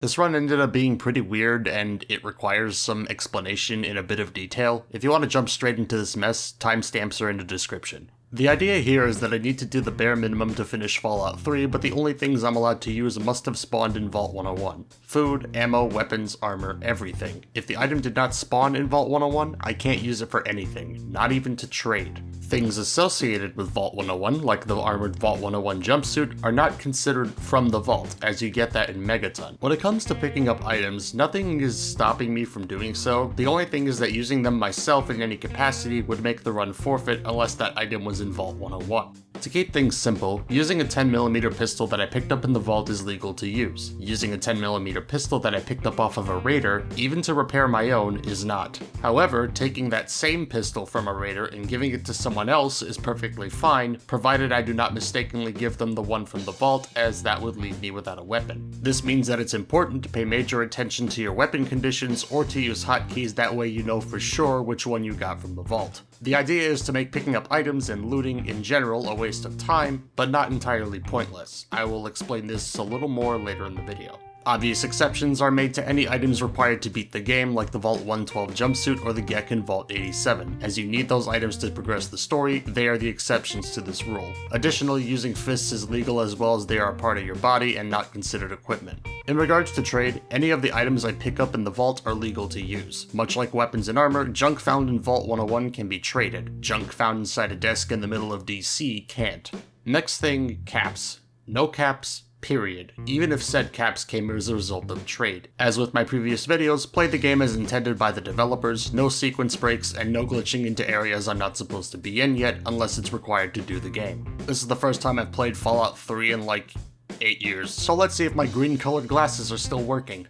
This run ended up being pretty weird, and it requires some explanation in a bit of detail. If you want to jump straight into this mess, timestamps are in the description. The idea here is that I need to do the bare minimum to finish Fallout 3, but the only things I'm allowed to use must have spawned in Vault 101. Food, ammo, weapons, armor, everything. If the item did not spawn in Vault 101, I can't use it for anything, not even to trade. Things associated with Vault 101, like the armored Vault 101 jumpsuit, are not considered from the vault, as you get that in Megaton. When it comes to picking up items, nothing is stopping me from doing so. The only thing is that using them myself in any capacity would make the run forfeit unless that item was in Vault 101. To keep things simple, using a 10mm pistol that I picked up in the vault is legal to use. Using a 10mm pistol that I picked up off of a raider, even to repair my own, is not. However, taking that same pistol from a raider and giving it to someone else is perfectly fine, provided I do not mistakenly give them the one from the vault, as that would leave me without a weapon. This means that it's important to pay major attention to your weapon conditions or to use hotkeys, that way you know for sure which one you got from the vault. The idea is to make picking up items and looting in general a waste of time, but not entirely pointless. I will explain this a little more later in the video. Obvious exceptions are made to any items required to beat the game, like the Vault 112 jumpsuit or the Gek in Vault 87. As you need those items to progress the story, they are the exceptions to this rule. Additionally, using fists is legal as well as they are a part of your body and not considered equipment. In regards to trade, any of the items I pick up in the vault are legal to use. Much like weapons and armor, junk found in Vault 101 can be traded. Junk found inside a desk in the middle of DC can't. Next thing, caps. No caps, period, even if said caps came as a result of trade. As with my previous videos, play the game as intended by the developers, no sequence breaks, and no glitching into areas I'm not supposed to be in yet unless it's required to do the game. This is the first time I've played Fallout 3 in like 8 years, so let's see if my green colored glasses are still working.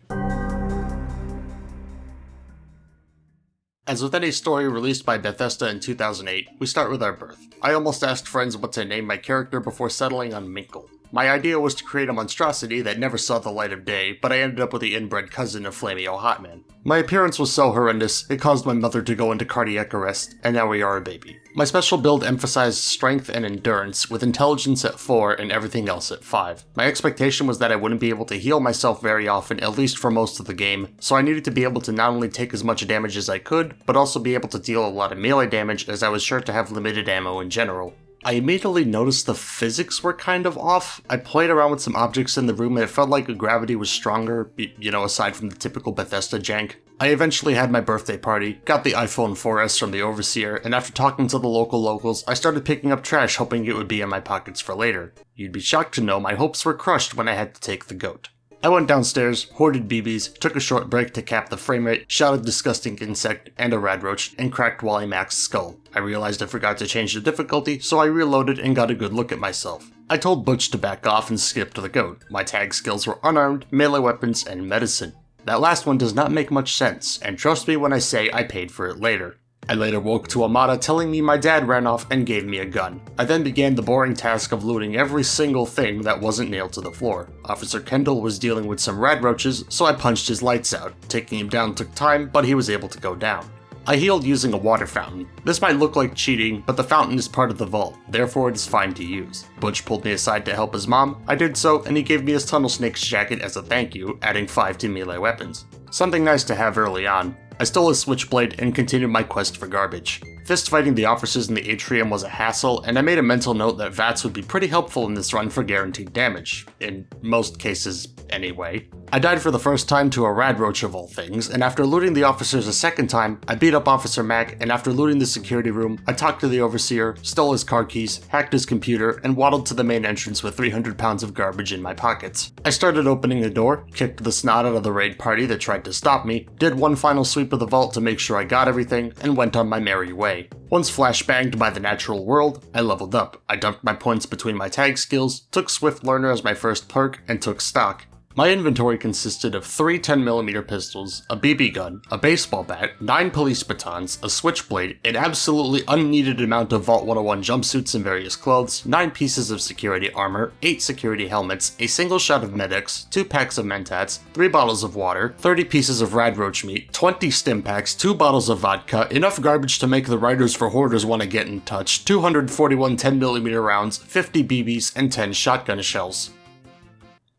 As with any story released by Bethesda in 2008, we start with our birth. I almost asked friends what to name my character before settling on Minkle. My idea was to create a monstrosity that never saw the light of day, but I ended up with the inbred cousin of Flameo Hotman. My appearance was so horrendous, it caused my mother to go into cardiac arrest, and now we are a baby. My special build emphasized strength and endurance, with intelligence at 4 and everything else at 5. My expectation was that I wouldn't be able to heal myself very often, at least for most of the game, so I needed to be able to not only take as much damage as I could, but also be able to deal a lot of melee damage, as I was sure to have limited ammo in general. I immediately noticed the physics were kind of off. I played around with some objects in the room and it felt like the gravity was stronger, aside from the typical Bethesda jank. I eventually had my birthday party, got the iPhone 4S from the overseer, and after talking to the locals, I started picking up trash hoping it would be in my pockets for later. You'd be shocked to know my hopes were crushed when I had to take the goat. I went downstairs, hoarded BBs, took a short break to cap the framerate, shot a disgusting insect and a radroach, and cracked Wally Mac's skull. I realized I forgot to change the difficulty, so I reloaded and got a good look at myself. I told Butch to back off and skipped the goat. My tag skills were unarmed, melee weapons, and medicine. That last one does not make much sense, and trust me when I say I paid for it later. I later woke to Amada telling me my dad ran off and gave me a gun. I then began the boring task of looting every single thing that wasn't nailed to the floor. Officer Kendall was dealing with some radroaches, so I punched his lights out. Taking him down took time, but he was able to go down. I healed using a water fountain. This might look like cheating, but the fountain is part of the vault, therefore it is fine to use. Butch pulled me aside to help his mom. I did so, and he gave me his Tunnel Snake's jacket as a thank you, adding 5 to melee weapons. Something nice to have early on. I stole a switchblade and continued my quest for garbage. Fist fighting the officers in the atrium was a hassle, and I made a mental note that VATS would be pretty helpful in this run for guaranteed damage. In most cases, anyway. I died for the first time to a radroach of all things, and after looting the officers a second time, I beat up Officer Mac, and after looting the security room, I talked to the overseer, stole his car keys, hacked his computer, and waddled to the main entrance with 300 pounds of garbage in my pockets. I started opening the door, kicked the snot out of the raid party that tried to stop me, did one final sweep of the vault to make sure I got everything, and went on my merry way. Once flashbanged by the natural world, I leveled up. I dumped my points between my tag skills, took Swift Learner as my first perk, and took stock. My inventory consisted of 3 10mm pistols, a BB gun, a baseball bat, 9 police batons, a switchblade, an absolutely unneeded amount of Vault 101 jumpsuits and various clothes, 9 pieces of security armor, 8 security helmets, a single shot of Med-X, 2 packs of Mentats, 3 bottles of water, 30 pieces of radroach meat, 20 stim packs, 2 bottles of vodka, enough garbage to make the writers for Hoarders want to get in touch, 241 10mm rounds, 50 BBs, and 10 shotgun shells.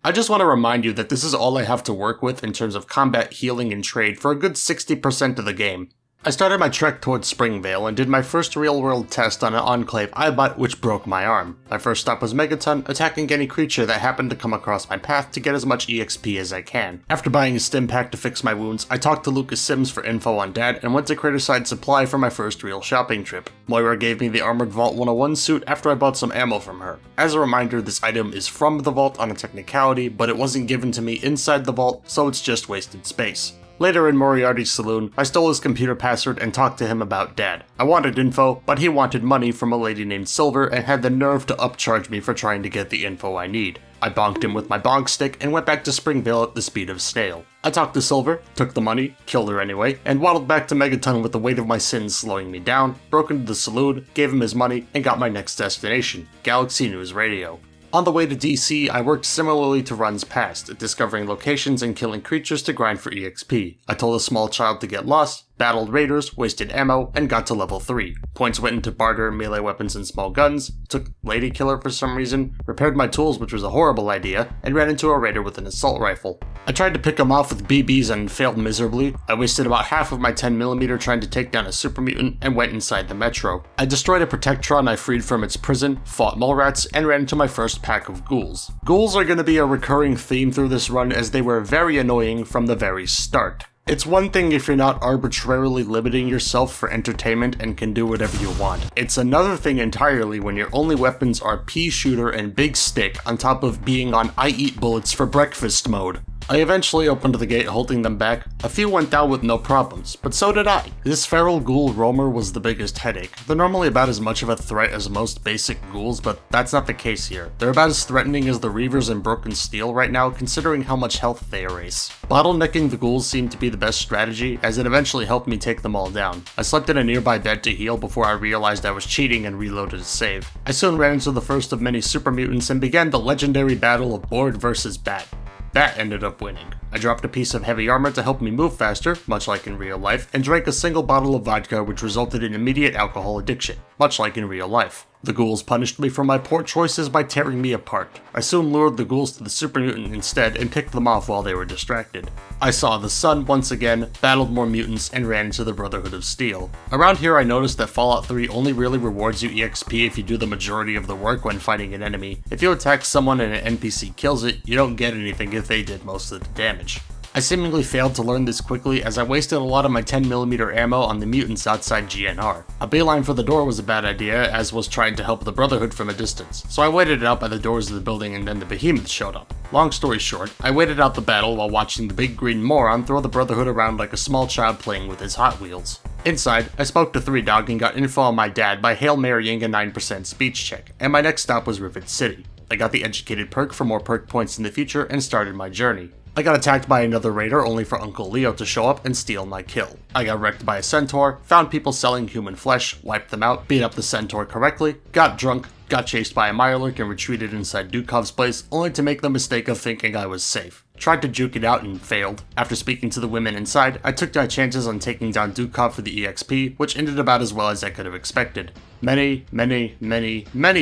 I just want to remind you that this is all I have to work with in terms of combat, healing, and trade for a good 60% of the game. I started my trek towards Springvale and did my first real-world test on an Enclave Eyebot which broke my arm. My first stop was Megaton, attacking any creature that happened to come across my path to get as much EXP as I can. After buying a stim pack to fix my wounds, I talked to Lucas Sims for info on Dad and went to Craterside Supply for my first real shopping trip. Moira gave me the Armored Vault 101 suit after I bought some ammo from her. As a reminder, this item is from the vault on a technicality, but it wasn't given to me inside the vault, so it's just wasted space. Later in Moriarty's saloon, I stole his computer password and talked to him about Dad. I wanted info, but he wanted money from a lady named Silver and had the nerve to upcharge me for trying to get the info I need. I bonked him with my bonk stick and went back to Springvale at the speed of snail. I talked to Silver, took the money, killed her anyway, and waddled back to Megaton with the weight of my sins slowing me down, broke into the saloon, gave him his money, and got my next destination, Galaxy News Radio. On the way to DC, I worked similarly to runs past, discovering locations and killing creatures to grind for EXP. I told a small child to get lost, battled raiders, wasted ammo, and got to level 3. Points went into barter, melee weapons, and small guns, took Lady Killer for some reason, repaired my tools which was a horrible idea, and ran into a raider with an assault rifle. I tried to pick him off with BBs and failed miserably. I wasted about half of my 10mm trying to take down a super mutant and went inside the metro. I destroyed a Protectron I freed from its prison, fought mole rats, and ran into my first pack of ghouls. Ghouls are going to be a recurring theme through this run as they were very annoying from the very start. It's one thing if you're not arbitrarily limiting yourself for entertainment and can do whatever you want. It's another thing entirely when your only weapons are pea shooter and big stick on top of being on I eat bullets for breakfast mode. I eventually opened the gate holding them back. A few went down with no problems, but so did I. This feral ghoul roamer was the biggest headache. They're normally about as much of a threat as most basic ghouls, but that's not the case here. They're about as threatening as the Reavers in Broken Steel right now, considering how much health they erase. Bottlenecking the ghouls seemed to be the best strategy, as it eventually helped me take them all down. I slept in a nearby bed to heal before I realized I was cheating and reloaded a save. I soon ran into the first of many super mutants and began the legendary battle of Board versus Bat. Bat ended up winning. I dropped a piece of heavy armor to help me move faster, much like in real life, and drank a single bottle of vodka which resulted in immediate alcohol addiction, much like in real life. The ghouls punished me for my poor choices by tearing me apart. I soon lured the ghouls to the super mutant instead and picked them off while they were distracted. I saw the sun once again, battled more mutants, and ran into the Brotherhood of Steel. Around here I noticed that Fallout 3 only really rewards you EXP if you do the majority of the work when fighting an enemy. If you attack someone and an NPC kills it, you don't get anything if they did most of the damage. I seemingly failed to learn this quickly as I wasted a lot of my 10mm ammo on the mutants outside GNR. A beeline for the door was a bad idea, as was trying to help the Brotherhood from a distance, so I waited it out by the doors of the building and then the behemoth showed up. Long story short, I waited out the battle while watching the big green moron throw the Brotherhood around like a small child playing with his Hot Wheels. Inside, I spoke to 3Dog and got info on my dad by Hail Marying a 9% speech check, and my next stop was Rivet City. I got the educated perk for more perk points in the future and started my journey. I got attacked by another raider only for Uncle Leo to show up and steal my kill. I got wrecked by a centaur, found people selling human flesh, wiped them out, beat up the centaur correctly, got drunk, got chased by a Mirelurk and retreated inside Dukov's place only to make the mistake of thinking I was safe. Tried to juke it out and failed. After speaking to the women inside, I took my chances on taking down Dukov for the EXP, which ended about as well as I could have expected. Many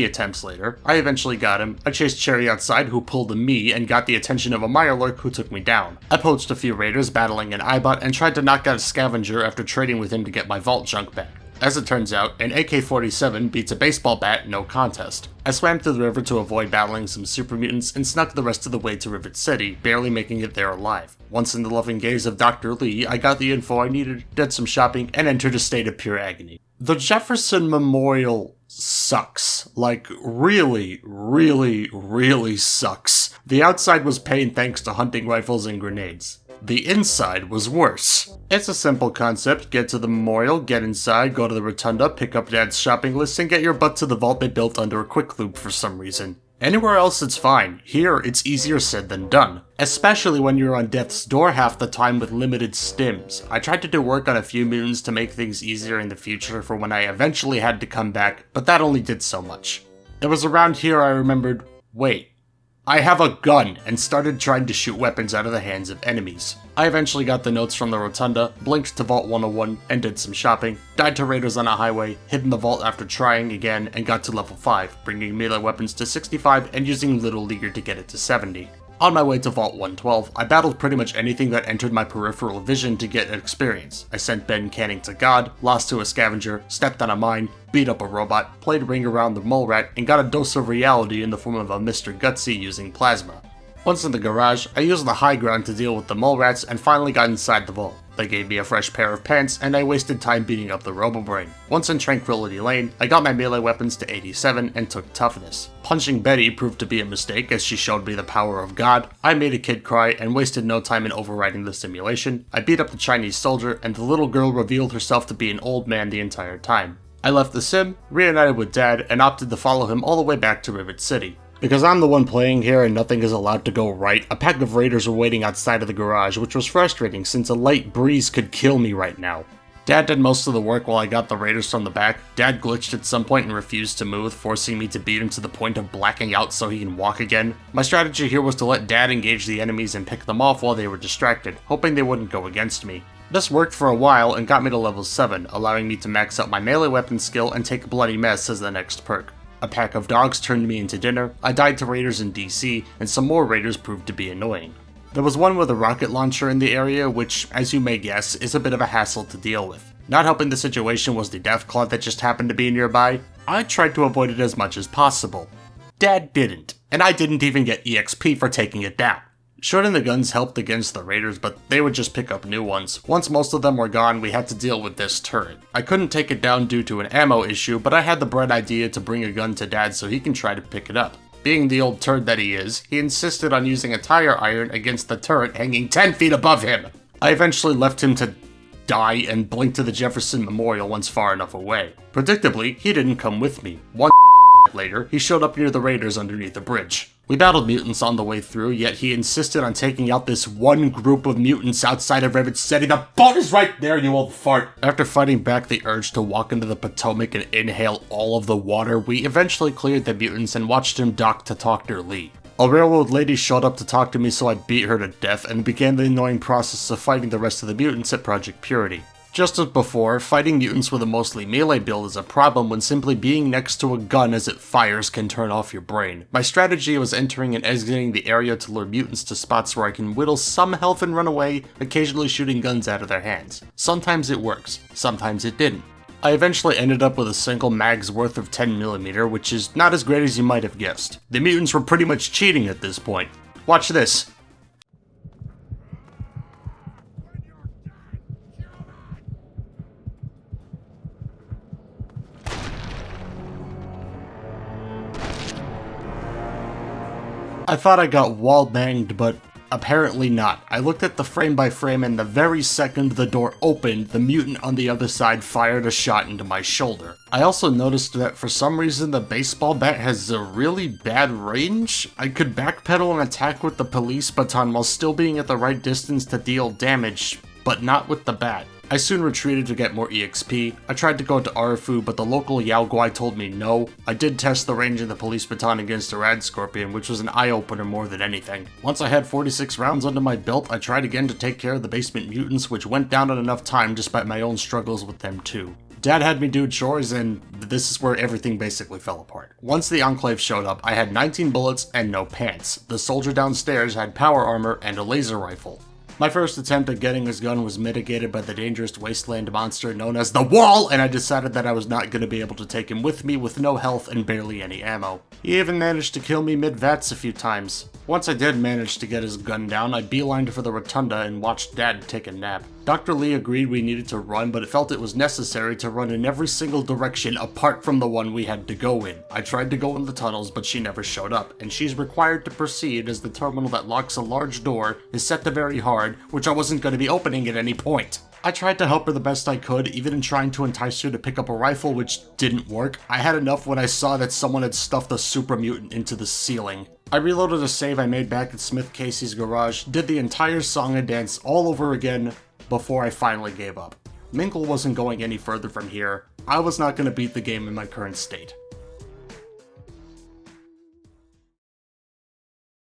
attempts later, I eventually got him. I chased Cherry outside, who pulled a me and got the attention of a Mirelurk who took me down. I poached a few raiders battling an Eyebot and tried to knock out a scavenger after trading with him to get my vault junk back. As it turns out, an AK-47 beats a baseball bat no contest. I swam to the river to avoid battling some super mutants and snuck the rest of the way to Rivet City, barely making it there alive. Once in the loving gaze of Dr. Lee, I got the info I needed, did some shopping, and entered a state of pure agony. The Jefferson Memorial sucks. Like, really sucks. The outside was pain thanks to hunting rifles and grenades. The inside was worse. It's a simple concept: get to the memorial, get inside, go to the rotunda, pick up Dad's shopping list, and get your butt to the vault they built under a quick loop for some reason. Anywhere else it's fine. Here, it's easier said than done. Especially when you're on death's door half the time with limited stims. I tried to do work on a few mutants to make things easier in the future for when I eventually had to come back, but that only did so much. It was around here I remembered, wait, I have a gun, and started trying to shoot weapons out of the hands of enemies. I eventually got the notes from the rotunda, blinked to Vault 101, and did some shopping, died to raiders on a highway, hid in the vault after trying again, and got to level 5, bringing melee weapons to 65 and using Little Leaguer to get it to 70. On my way to Vault 112, I battled pretty much anything that entered my peripheral vision to get experience. I sent Ben canning to God, lost to a scavenger, stepped on a mine, beat up a robot, played Ring Around the Mole Rat, and got a dose of reality in the form of a Mr. Gutsy using plasma. Once in the garage, I used the high ground to deal with the mole rats and finally got inside the vault. They gave me a fresh pair of pants, and I wasted time beating up the Robo-Brain. Once in Tranquility Lane, I got my melee weapons to 87 and took toughness. Punching Betty proved to be a mistake as she showed me the power of God. I made a kid cry and wasted no time in overriding the simulation. I beat up the Chinese soldier, and the little girl revealed herself to be an old man the entire time. I left the sim, reunited with Dad, and opted to follow him all the way back to Rivet City. Because I'm the one playing here and nothing is allowed to go right, a pack of raiders were waiting outside of the garage, which was frustrating since a light breeze could kill me right now. Dad did most of the work while I got the raiders from the back. Dad glitched at some point and refused to move, forcing me to beat him to the point of blacking out so he can walk again. My strategy here was to let Dad engage the enemies and pick them off while they were distracted, hoping they wouldn't go against me. This worked for a while and got me to level 7, allowing me to max out my melee weapon skill and take a Bloody Mess as the next perk. A pack of dogs turned me into dinner, I died to raiders in DC, and some more raiders proved to be annoying. There was one with a rocket launcher in the area, which, as you may guess, is a bit of a hassle to deal with. Not helping the situation was the Deathclaw that just happened to be nearby. I tried to avoid it as much as possible. Dad didn't, and I didn't even get EXP for taking it down. Shooting the guns helped against the raiders, but they would just pick up new ones. Once most of them were gone, we had to deal with this turret. I couldn't take it down due to an ammo issue, but I had the bright idea to bring a gun to Dad so he can try to pick it up. Being the old turd that he is, he insisted on using a tire iron against the turret hanging 10 feet above him. I eventually left him to die and blinked to the Jefferson Memorial once far enough away. Predictably, he didn't come with me. One later, he showed up near the raiders underneath the bridge. We battled mutants on the way through, yet he insisted on taking out this one group of mutants outside of Rivet City. The boat is right there, you old fart! After fighting back the urge to walk into the Potomac and inhale all of the water, we eventually cleared the mutants and watched him dock to Dr. Lee. A railroad lady showed up to talk to me, so I beat her to death and began the annoying process of fighting the rest of the mutants at Project Purity. Just as before, fighting mutants with a mostly melee build is a problem when simply being next to a gun as it fires can turn off your brain. My strategy was entering and exiting the area to lure mutants to spots where I can whittle some health and run away, occasionally shooting guns out of their hands. Sometimes it works, sometimes it didn't. I eventually ended up with a single mag's worth of 10mm, which is not as great as you might have guessed. The mutants were pretty much cheating at this point. Watch this. I thought I got wall-banged, but apparently not. I looked at the frame by frame, and the very second the door opened, the mutant on the other side fired a shot into my shoulder. I also noticed that for some reason the baseball bat has a really bad range. I could backpedal and attack with the police baton while still being at the right distance to deal damage, but not with the bat. I soon retreated to get more EXP. I tried to go to Arifu, but the local Yao Guai told me no. I did test the range of the police baton against a rad scorpion, which was an eye-opener more than anything. Once I had 46 rounds under my belt, I tried again to take care of the basement mutants, which went down in enough time despite my own struggles with them too. Dad had me do chores, and this is where everything basically fell apart. Once the Enclave showed up, I had 19 bullets and no pants. The soldier downstairs had power armor and a laser rifle. My first attempt at getting his gun was mitigated by the dangerous wasteland monster known as the Wall, and I decided that I was not going to be able to take him with me with no health and barely any ammo. He even managed to kill me mid-VATS a few times. Once I did manage to get his gun down, I beelined for the rotunda and watched Dad take a nap. Dr. Lee agreed we needed to run, but felt it was necessary to run in every single direction apart from the one we had to go in. I tried to go in the tunnels, but she never showed up, and she's required to proceed as the terminal that locks a large door is set to very hard, which I wasn't going to be opening at any point. I tried to help her the best I could, even in trying to entice her to pick up a rifle, which didn't work. I had enough when I saw that someone had stuffed a super mutant into the ceiling. I reloaded a save I made back at Smith Casey's garage, did the entire song and dance all over again before I finally gave up. Minkle wasn't going any further from here. I was not going to beat the game in my current state.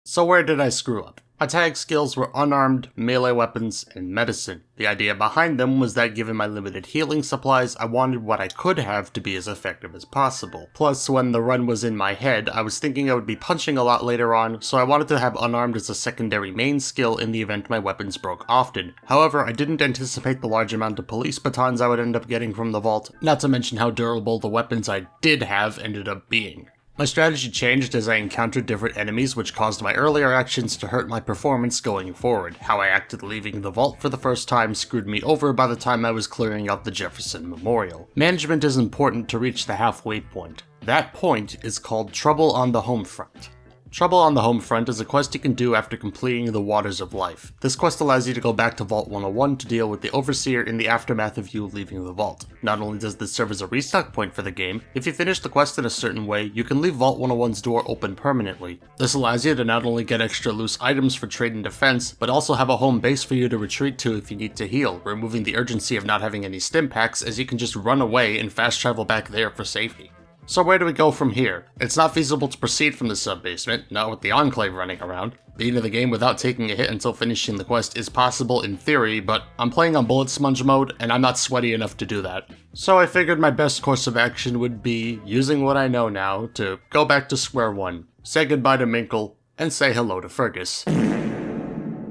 So where did I screw up? My tag skills were unarmed, melee weapons, and medicine. The idea behind them was that given my limited healing supplies, I wanted what I could have to be as effective as possible. Plus, when the run was in my head, I was thinking I would be punching a lot later on, so I wanted to have unarmed as a secondary main skill in the event my weapons broke often. However, I didn't anticipate the large amount of police batons I would end up getting from the vault, not to mention how durable the weapons I did have ended up being. My strategy changed as I encountered different enemies, which caused my earlier actions to hurt my performance going forward. How I acted leaving the vault for the first time screwed me over by the time I was clearing out the Jefferson Memorial. Management is important to reach the halfway point. That point is called Trouble on the Home Front. Trouble on the Home Front is a quest you can do after completing the Waters of Life. This quest allows you to go back to Vault 101 to deal with the Overseer in the aftermath of you leaving the vault. Not only does this serve as a restock point for the game, if you finish the quest in a certain way, you can leave Vault 101's door open permanently. This allows you to not only get extra loose items for trade and defense, but also have a home base for you to retreat to if you need to heal, removing the urgency of not having any stim packs as you can just run away and fast travel back there for safety. So where do we go from here? It's not feasible to proceed from the sub-basement, not with the Enclave running around. Being in the game without taking a hit until finishing the quest is possible in theory, but I'm playing on bullet sponge mode and I'm not sweaty enough to do that. So I figured my best course of action would be, using what I know now, to go back to square one, say goodbye to Minkle, and say hello to Fergus.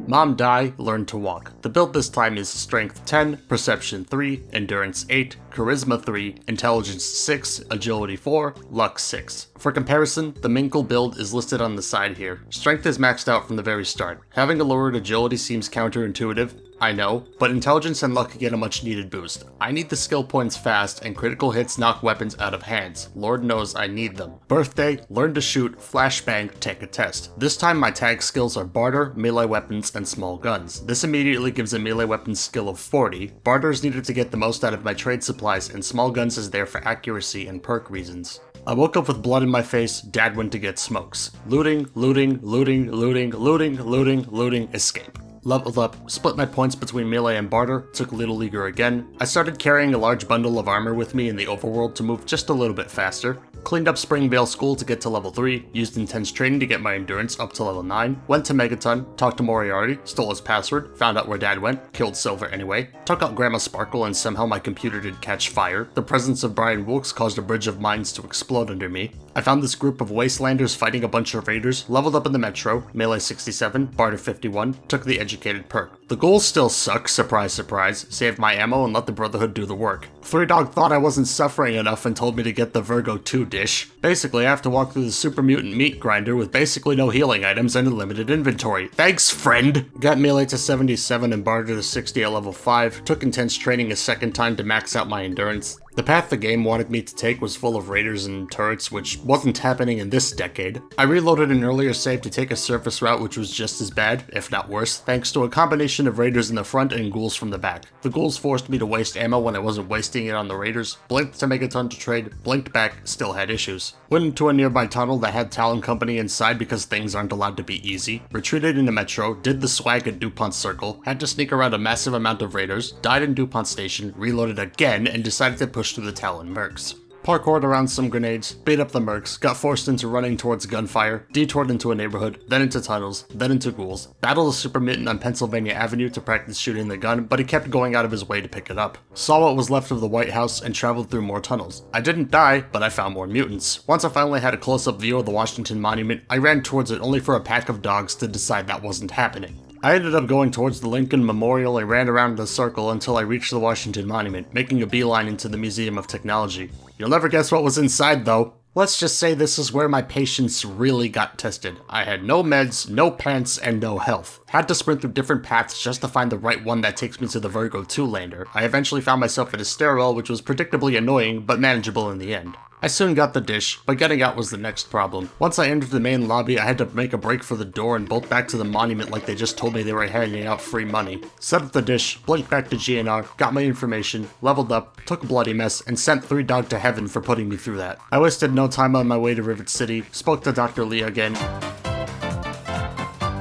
Mom Die, Learn to Walk. The build this time is Strength 10, Perception 3, Endurance 8, Charisma 3, Intelligence 6, Agility 4, Luck 6. For comparison, the Minkle build is listed on the side here. Strength is maxed out from the very start. Having a lowered agility seems counterintuitive, I know, but intelligence and luck get a much needed boost. I need the skill points fast, and critical hits knock weapons out of hands. Lord knows I need them. Birthday, Learn to Shoot, Flashbang, Take a Test. This time my tag skills are Barter, Melee Weapons, and Small Guns. This immediately gives a Melee Weapons skill of 40. Barter is needed to get the most out of my trade supplies, and Small Guns is there for accuracy and perk reasons. I woke up with blood in my face, Dad went to get smokes. Looting, looting, looting, looting, looting, looting, looting, escape. Leveled up, split my points between melee and barter, took Little Leaguer again. I started carrying a large bundle of armor with me in the overworld to move just a little bit faster. Cleaned up Springvale School to get to level 3, used intense training to get my endurance up to level 9, went to Megaton, talked to Moriarty, stole his password, found out where Dad went, killed Silver anyway, took out Grandma Sparkle and somehow my computer did catch fire. The presence of Brian Wilkes caused a bridge of mines to explode under me. I found this group of wastelanders fighting a bunch of raiders, leveled up in the metro, melee 67, barter 51, took the educated perk. The ghouls still suck, surprise surprise, saved my ammo and let the Brotherhood do the work. Three Dog thought I wasn't suffering enough and told me to get the Virgo 2 dish. Basically, I have to walk through the super mutant meat grinder with basically no healing items and a limited inventory. Thanks, friend! Got melee to 77 and barter to 60 at level 5, took intense training a second time to max out my endurance. The path the game wanted me to take was full of raiders and turrets, which wasn't happening in this decade. I reloaded an earlier save to take a surface route which was just as bad, if not worse, thanks to a combination of raiders in the front and ghouls from the back. The ghouls forced me to waste ammo when I wasn't wasting it on the raiders, blinked to make a ton to trade, blinked back, still had issues. Went into a nearby tunnel that had Talon Company inside because things aren't allowed to be easy, retreated into Metro, did the swag at DuPont Circle, had to sneak around a massive amount of raiders, died in DuPont Station, reloaded again, and decided to push through the Talon Mercs. Parkoured around some grenades, beat up the mercs, got forced into running towards gunfire, detoured into a neighborhood, then into tunnels, then into ghouls, battled a super mutant on Pennsylvania Avenue to practice shooting the gun, but he kept going out of his way to pick it up. Saw what was left of the White House and traveled through more tunnels. I didn't die, but I found more mutants. Once I finally had a close-up view of the Washington Monument, I ran towards it only for a pack of dogs to decide that wasn't happening. I ended up going towards the Lincoln Memorial and ran around in a circle until I reached the Washington Monument, making a beeline into the Museum of Technology. You'll never guess what was inside though. Let's just say this is where my patience really got tested. I had no meds, no pants, and no health. Had to sprint through different paths just to find the right one that takes me to the Virgo 2 lander. I eventually found myself at a stairwell which was predictably annoying, but manageable in the end. I soon got the dish, but getting out was the next problem. Once I entered the main lobby, I had to make a break for the door and bolt back to the monument like they just told me they were handing out free money. Set up the dish, blinked back to GNR, got my information, leveled up, took a bloody mess, and sent Three Dog to heaven for putting me through that. I wasted no time on my way to Rivet City, spoke to Dr. Lee again.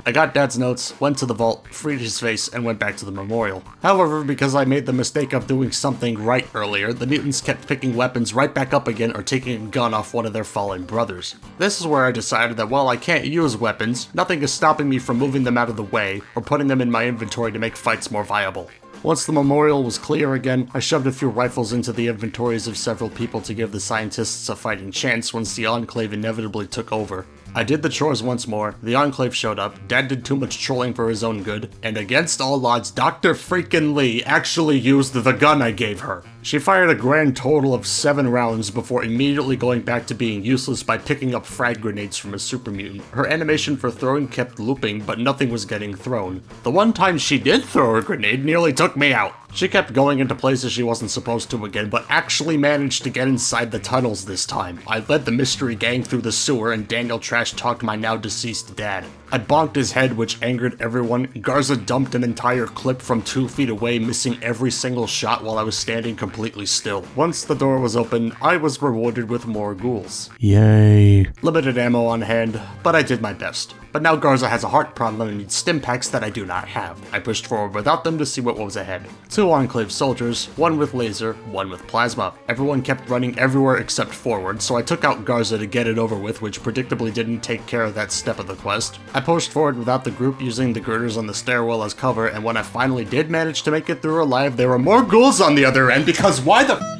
I got Dad's notes, went to the vault, freed his face, and went back to the memorial. However, because I made the mistake of doing something right earlier, the mutants kept picking weapons right back up again or taking a gun off one of their fallen brothers. This is where I decided that while I can't use weapons, nothing is stopping me from moving them out of the way or putting them in my inventory to make fights more viable. Once the memorial was clear again, I shoved a few rifles into the inventories of several people to give the scientists a fighting chance once the Enclave inevitably took over. I did the chores once more, the Enclave showed up, Dad did too much trolling for his own good, and against all odds, Dr. freaking Lee actually used the gun I gave her. She fired a grand total of 7 rounds before immediately going back to being useless by picking up frag grenades from a super mutant. Her animation for throwing kept looping, but nothing was getting thrown. The one time she did throw a grenade nearly took me out. She kept going into places she wasn't supposed to again, but actually managed to get inside the tunnels this time. I led the mystery gang through the sewer and Daniel trash-talked my now-deceased dad. I bonked his head, which angered everyone. Garza dumped an entire clip from 2 feet away, missing every single shot while I was standing completely still. Once the door was open, I was rewarded with more ghouls. Yay. Limited ammo on hand, but I did my best. But now Garza has a heart problem and needs stim packs that I do not have. I pushed forward without them to see what was ahead. 2 Enclave soldiers, 1 with laser, 1 with plasma. Everyone kept running everywhere except forward, so I took out Garza to get it over with, which predictably didn't take care of that step of the quest. I pushed forward without the group using the girders on the stairwell as cover, and when I finally did manage to make it through alive, there were more ghouls on the other end because why the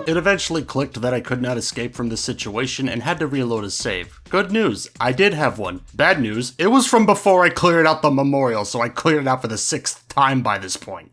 It eventually clicked that I could not escape from the situation and had to reload a save. Good news, I did have one. Bad news, it was from before I cleared out the memorial, so I cleared it out for the 6th time by this point.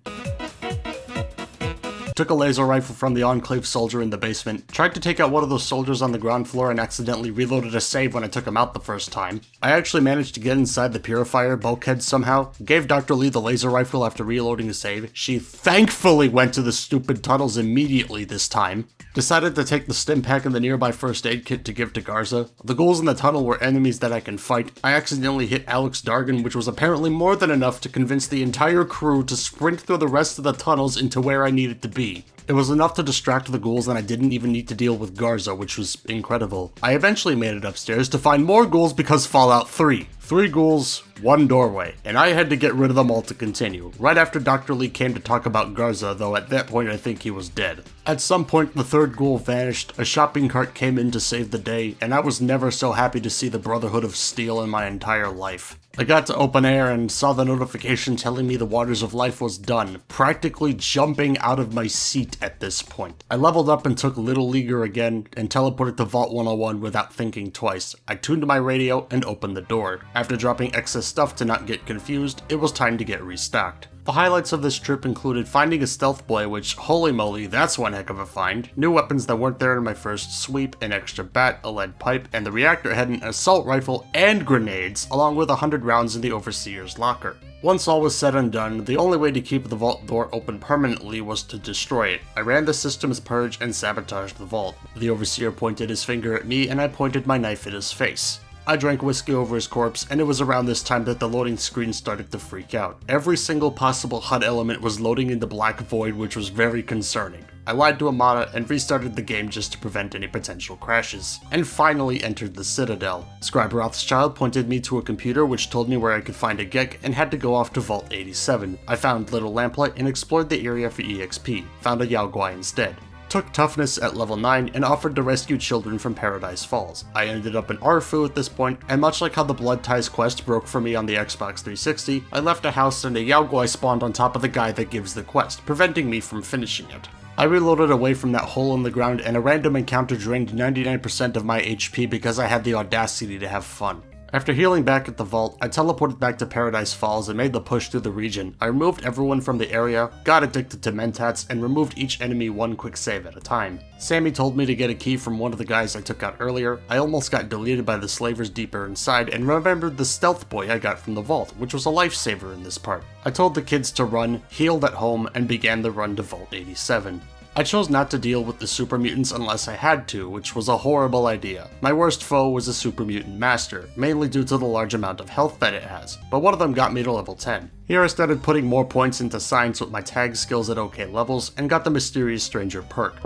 Took a laser rifle from the Enclave soldier in the basement, tried to take out one of those soldiers on the ground floor and accidentally reloaded a save when I took him out the first time. I actually managed to get inside the purifier bulkhead somehow, gave Dr. Lee the laser rifle after reloading a save. She thankfully went to the stupid tunnels immediately this time. Decided to take the stim pack and the nearby first aid kit to give to Garza. The ghouls in the tunnel were enemies that I can fight. I accidentally hit Alex Dargan, which was apparently more than enough to convince the entire crew to sprint through the rest of the tunnels into where I needed to be. It was enough to distract the ghouls and I didn't even need to deal with Garza, which was incredible. I eventually made it upstairs to find more ghouls because Fallout 3. 3 ghouls, 1 doorway, and I had to get rid of them all to continue. Right after Dr. Lee came to talk about Garza, though at that point I think he was dead. At some point the 3rd ghoul vanished, a shopping cart came in to save the day, and I was never so happy to see the Brotherhood of Steel in my entire life. I got to open air and saw the notification telling me the Waters of Life was done, practically jumping out of my seat at this point. I leveled up and took Little Leaguer again and teleported to Vault 101 without thinking twice. I tuned my radio and opened the door. After dropping excess stuff to not get confused, it was time to get restocked. The highlights of this trip included finding a stealth boy, which, holy moly, that's one heck of a find, new weapons that weren't there in my first sweep, an extra bat, a lead pipe, and the reactor had an assault rifle and grenades, along with 100 rounds in the Overseer's locker. Once all was said and done, the only way to keep the vault door open permanently was to destroy it. I ran the system's purge and sabotaged the vault. The Overseer pointed his finger at me and I pointed my knife at his face. I drank whiskey over his corpse, and it was around this time that the loading screen started to freak out. Every single possible HUD element was loading in the black void, which was very concerning. I lied to Amada and restarted the game just to prevent any potential crashes, and finally entered the Citadel. Scribe Rothschild pointed me to a computer which told me where I could find a Gek and had to go off to Vault 87. I found Little Lamplight and explored the area for EXP, found a Yao Guai instead. Took toughness at level 9 and offered to rescue children from Paradise Falls. I ended up in Arfu at this point, and much like how the Blood Ties quest broke for me on the Xbox 360, I left a house and a Yao Guai spawned on top of the guy that gives the quest, preventing me from finishing it. I reloaded away from that hole in the ground and a random encounter drained 99% of my HP because I had the audacity to have fun. After healing back at the vault, I teleported back to Paradise Falls and made the push through the region. I removed everyone from the area, got addicted to Mentats, and removed each enemy one quick save at a time. Sammy told me to get a key from one of the guys I took out earlier. I almost got deleted by the slavers deeper inside and remembered the stealth boy I got from the vault, which was a lifesaver in this part. I told the kids to run, healed at home, and began the run to Vault 87. I chose not to deal with the super mutants unless I had to, which was a horrible idea. My worst foe was a super mutant master, mainly due to the large amount of health that it has, but one of them got me to level 10. Here I started putting more points into science with my tag skills at okay levels, and got the Mysterious Stranger perk.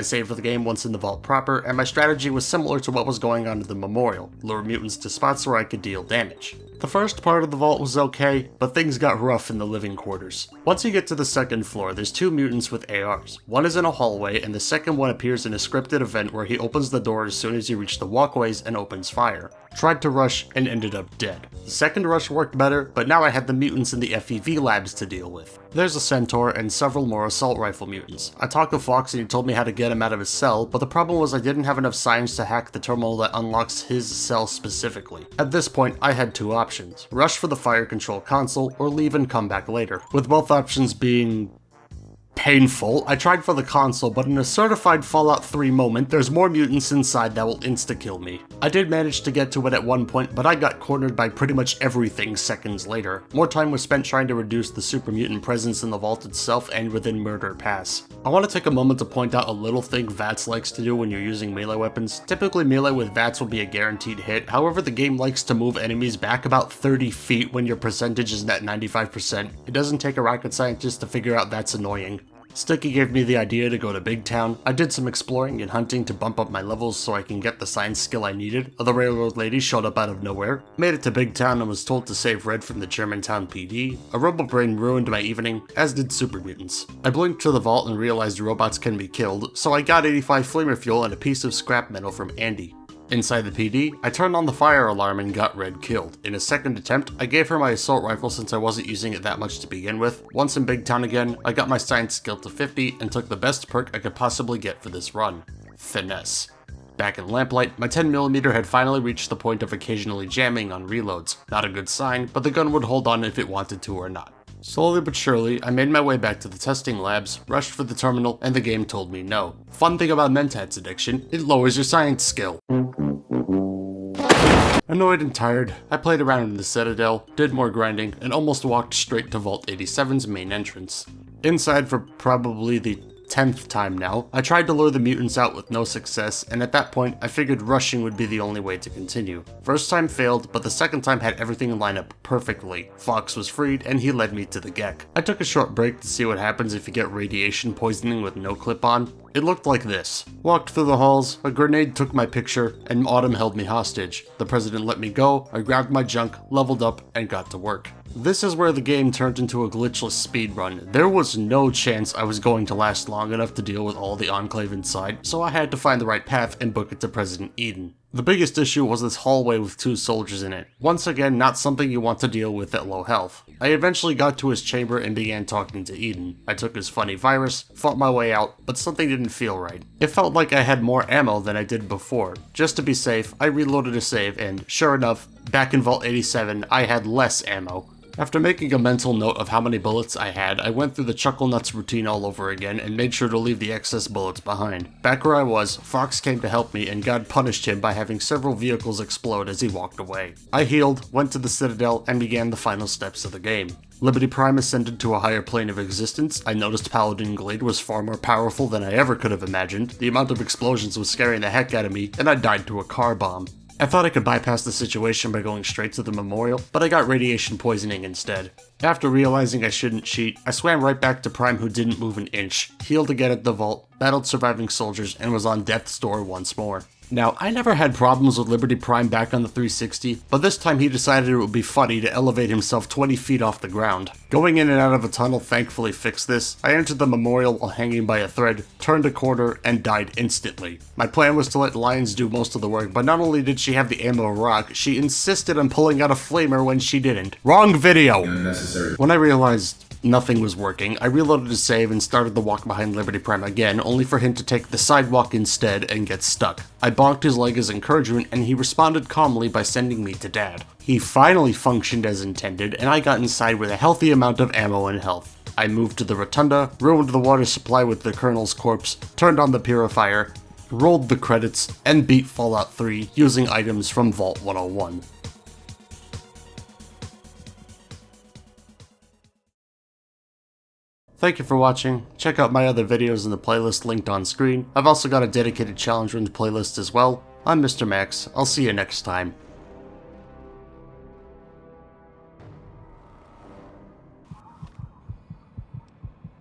saved the game once in the vault proper, and my strategy was similar to what was going on in the memorial, lure mutants to spots where I could deal damage. The first part of the vault was okay, but things got rough in the living quarters. Once you get to the second floor, there's two mutants with ARs. One is in a hallway, and the second one appears in a scripted event where he opens the door as soon as you reach the walkways and opens fire. Tried to rush and ended up dead. The second rush worked better, but now I had the mutants in the FEV labs to deal with. There's a centaur and several more assault rifle mutants. I talked to Fox and he told me how to get him out of his cell, but the problem was I didn't have enough science to hack the terminal that unlocks his cell specifically. At this point, I had two options: rush for the fire control console or leave and come back later, with both options being painful. I tried for the console, but in a certified Fallout 3 moment, there's more mutants inside that will insta-kill me. I did manage to get to it at one point, but I got cornered by pretty much everything seconds later. More time was spent trying to reduce the super mutant presence in the vault itself and within Murder Pass. I want to take a moment to point out a little thing VATS likes to do when you're using melee weapons. Typically melee with VATS will be a guaranteed hit, however the game likes to move enemies back about 30 feet when your percentage is at 95%. It doesn't take a rocket scientist to figure out that's annoying. Sticky gave me the idea to go to Big Town. I did some exploring and hunting to bump up my levels so I can get the science skill I needed. The railroad lady showed up out of nowhere. Made it to Big Town and was told to save Red from the Germantown PD. A robo-brain ruined my evening, as did super mutants. I blinked to the vault and realized robots can be killed, so I got 85 flamer fuel and a piece of scrap metal from Andy. Inside the PD, I turned on the fire alarm and got Red killed. In a second attempt, I gave her my assault rifle since I wasn't using it that much to begin with. Once in Big Town again, I got my science skill to 50 and took the best perk I could possibly get for this run: Finesse. Back in Lamplight, my 10mm had finally reached the point of occasionally jamming on reloads. Not a good sign, but the gun would hold on if it wanted to or not. Slowly but surely, I made my way back to the testing labs, rushed for the terminal, and the game told me no. Fun thing about Mentats addiction, it lowers your science skill. Annoyed and tired, I played around in the Citadel, did more grinding, and almost walked straight to Vault 87's main entrance. Inside for probably the 10th time now, I tried to lure the mutants out with no success, and at that point, I figured rushing would be the only way to continue. First time failed, but the second time had everything line up perfectly. Fox was freed, and he led me to the Gek. I took a short break to see what happens if you get radiation poisoning with no clip-on. It looked like this. Walked through the halls, a grenade took my picture, and Autumn held me hostage. The president let me go, I grabbed my junk, leveled up, and got to work. This is where the game turned into a glitchless speedrun. There was no chance I was going to last long enough to deal with all the Enclave inside, so I had to find the right path and book it to President Eden. The biggest issue was this hallway with two soldiers in it. Once again, not something you want to deal with at low health. I eventually got to his chamber and began talking to Eden. I took his funny virus, fought my way out, but something didn't feel right. It felt like I had more ammo than I did before. Just to be safe, I reloaded a save and, sure enough, back in Vault 87, I had less ammo. After making a mental note of how many bullets I had, I went through the Chuckle Nuts routine all over again and made sure to leave the excess bullets behind. Back where I was, Fox came to help me and God punished him by having several vehicles explode as he walked away. I healed, went to the Citadel, and began the final steps of the game. Liberty Prime ascended to a higher plane of existence. I noticed Paladin Glade was far more powerful than I ever could have imagined. The amount of explosions was scaring the heck out of me, and I died to a car bomb. I thought I could bypass the situation by going straight to the memorial, but I got radiation poisoning instead. After realizing I shouldn't cheat, I swam right back to Prime who didn't move an inch, healed again at the vault, battled surviving soldiers, and was on death's door once more. Now, I never had problems with Liberty Prime back on the 360, but this time he decided it would be funny to elevate himself 20 feet off the ground. Going in and out of a tunnel thankfully fixed this. I entered the memorial while hanging by a thread, turned a corner, and died instantly. My plan was to let Lions do most of the work, but not only did she have the ammo rock, she insisted on pulling out a flamer when she didn't. Wrong video! Unnecessary. When I realized nothing was working, I reloaded to save and started the walk behind Liberty Prime again, only for him to take the sidewalk instead and get stuck. I bonked his leg as encouragement, and he responded calmly by sending me to Dad. He finally functioned as intended, and I got inside with a healthy amount of ammo and health. I moved to the rotunda, ruined the water supply with the Colonel's corpse, turned on the purifier, rolled the credits, and beat Fallout 3 using items from Vault 101. Thank you for watching. Check out my other videos in the playlist linked on screen. I've also got a dedicated challenge rooms playlist as well. I'm Mr. Max. I'll see you next time.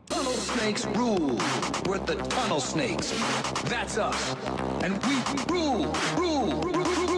Tunnel snake. snakes rule. We're the tunnel snakes. That's us. And we rule, rule,